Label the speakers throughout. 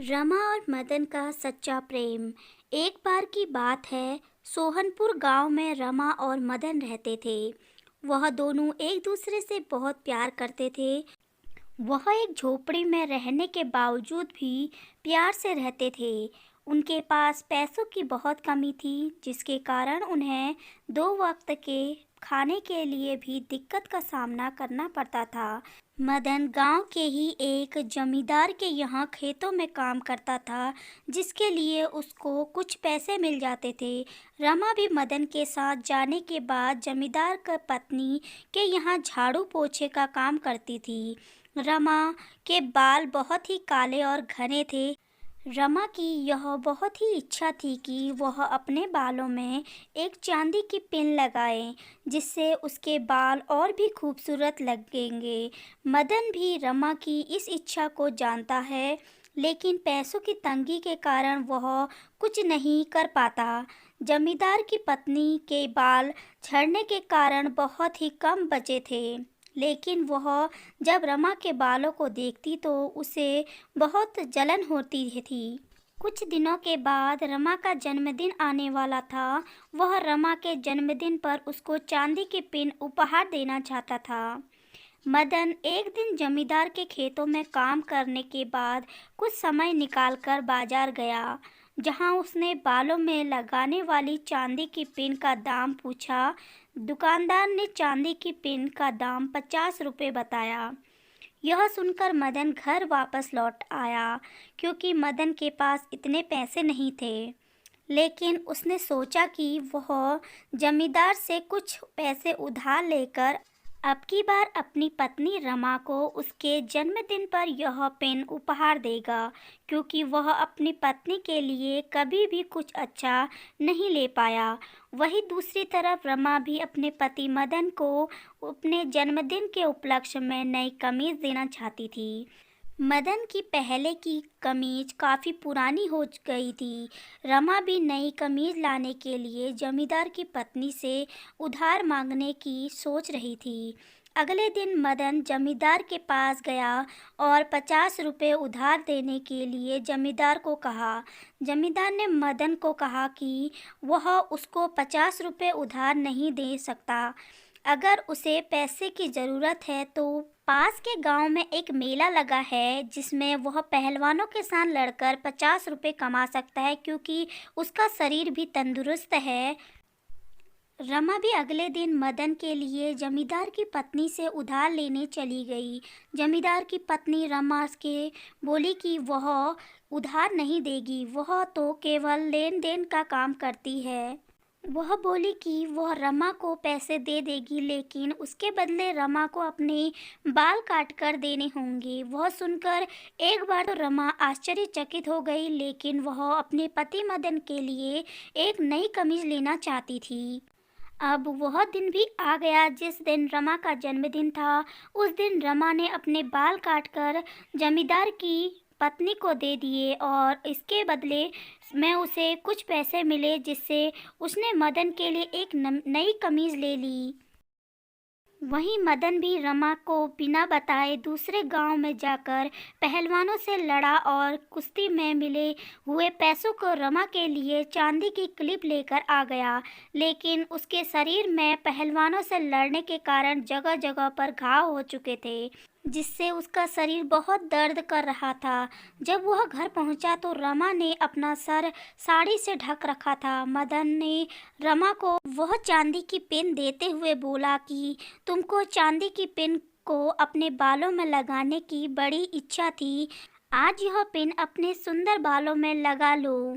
Speaker 1: रमा और मदन का सच्चा प्रेम। एक बार की बात है, सोहनपुर गांव में रमा और मदन रहते थे। वह दोनों एक दूसरे से बहुत प्यार करते थे। वह एक झोपड़ी में रहने के बावजूद भी प्यार से रहते थे। उनके पास पैसों की बहुत कमी थी, जिसके कारण उन्हें दो वक्त के खाने के लिए भी दिक्कत का सामना करना पड़ता था। मदन गांव के ही एक जमींदार के यहाँ खेतों में काम करता था, जिसके लिए उसको कुछ पैसे मिल जाते थे। रमा भी मदन के साथ जाने के बाद जमींदार की पत्नी के यहाँ झाड़ू पोछे का काम करती थी। रमा के बाल बहुत ही काले और घने थे। रमा की यह बहुत ही इच्छा थी कि वह अपने बालों में एक चांदी की पिन लगाए, जिससे उसके बाल और भी खूबसूरत लगेंगे। मदन भी रमा की इस इच्छा को जानता है, लेकिन पैसों की तंगी के कारण वह कुछ नहीं कर पाता। जमींदार की पत्नी के बाल झड़ने के कारण बहुत ही कम बचे थे, लेकिन वह जब रमा के बालों को देखती तो उसे बहुत जलन होती थी। कुछ दिनों के बाद रमा का जन्मदिन आने वाला था। वह रमा के जन्मदिन पर उसको चांदी की पिन उपहार देना चाहता था। मदन एक दिन जमींदार के खेतों में काम करने के बाद कुछ समय निकालकर बाजार गया, जहां उसने बालों में लगाने वाली चांदी की पिन का दाम पूछा। दुकानदार ने चांदी की पिन का दाम 50 रुपये बताया। यह सुनकर मदन घर वापस लौट आया, क्योंकि मदन के पास इतने पैसे नहीं थे। लेकिन उसने सोचा कि वह जमींदार से कुछ पैसे उधार लेकर अब की बार अपनी पत्नी रमा को उसके जन्मदिन पर यह पेन उपहार देगा, क्योंकि वह अपनी पत्नी के लिए कभी भी कुछ अच्छा नहीं ले पाया। वहीं दूसरी तरफ रमा भी अपने पति मदन को अपने जन्मदिन के उपलक्ष्य में नई कमीज देना चाहती थी। मदन की पहले की कमीज काफ़ी पुरानी हो गई थी। रमा भी नई कमीज लाने के लिए जमींदार की पत्नी से उधार मांगने की सोच रही थी। अगले दिन मदन जमींदार के पास गया और 50 रुपये उधार देने के लिए जमींदार को कहा। जमींदार ने मदन को कहा कि वह उसको 50 रुपये उधार नहीं दे सकता। अगर उसे पैसे की ज़रूरत है तो पास के गांव में एक मेला लगा है, जिसमें वह पहलवानों के साथ लड़कर 50 रुपये कमा सकता है, क्योंकि उसका शरीर भी तंदुरुस्त है। रमा भी अगले दिन मदन के लिए जमींदार की पत्नी से उधार लेने चली गई। जमींदार की पत्नी रमा के बोली कि वह उधार नहीं देगी, वह तो केवल लेन देन का काम करती है। वह बोली कि वह रमा को पैसे दे देगी, लेकिन उसके बदले रमा को अपने बाल काट कर देने होंगे। वह सुनकर एक बार तो रमा आश्चर्यचकित हो गई, लेकिन वह अपने पति मदन के लिए एक नई कमीज लेना चाहती थी। अब वह दिन भी आ गया जिस दिन रमा का जन्मदिन था। उस दिन रमा ने अपने बाल काटकर जमींदार की पत्नी को दे दिए और इसके बदले में उसे कुछ पैसे मिले, जिससे उसने मदन के लिए एक नई कमीज ले ली। वहीं मदन भी रमा को बिना बताए दूसरे गांव में जाकर पहलवानों से लड़ा और कुश्ती में मिले हुए पैसों को रमा के लिए चांदी की क्लिप लेकर आ गया। लेकिन उसके शरीर में पहलवानों से लड़ने के कारण जगह जगह पर घाव हो चुके थे, जिससे उसका शरीर बहुत दर्द कर रहा था। जब वह घर पहुंचा तो रमा ने अपना सर साड़ी से ढक रखा था। मदन ने रमा को वह चांदी की पिन देते हुए बोला कि तुमको चांदी की पिन को अपने बालों में लगाने की बड़ी इच्छा थी, आज यह पिन अपने सुंदर बालों में लगा लो।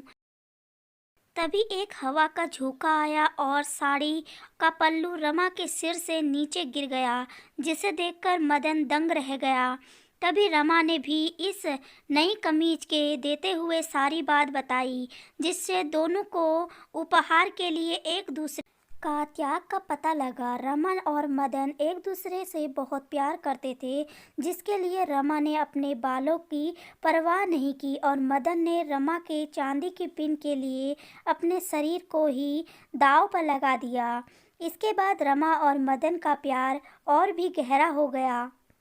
Speaker 1: तभी एक हवा का झोंका आया और साड़ी का पल्लू रमा के सिर से नीचे गिर गया, जिसे देखकर मदन दंग रह गया। तभी रमा ने भी इस नई कमीज के देते हुए सारी बात बताई, जिससे दोनों को उपहार के लिए एक दूसरे का त्याग का पता लगा। रमा और मदन एक दूसरे से बहुत प्यार करते थे, जिसके लिए रमा ने अपने बालों की परवाह नहीं की और मदन ने रमा के चांदी की पिन के लिए अपने शरीर को ही दांव पर लगा दिया। इसके बाद रमा और मदन का प्यार और भी गहरा हो गया।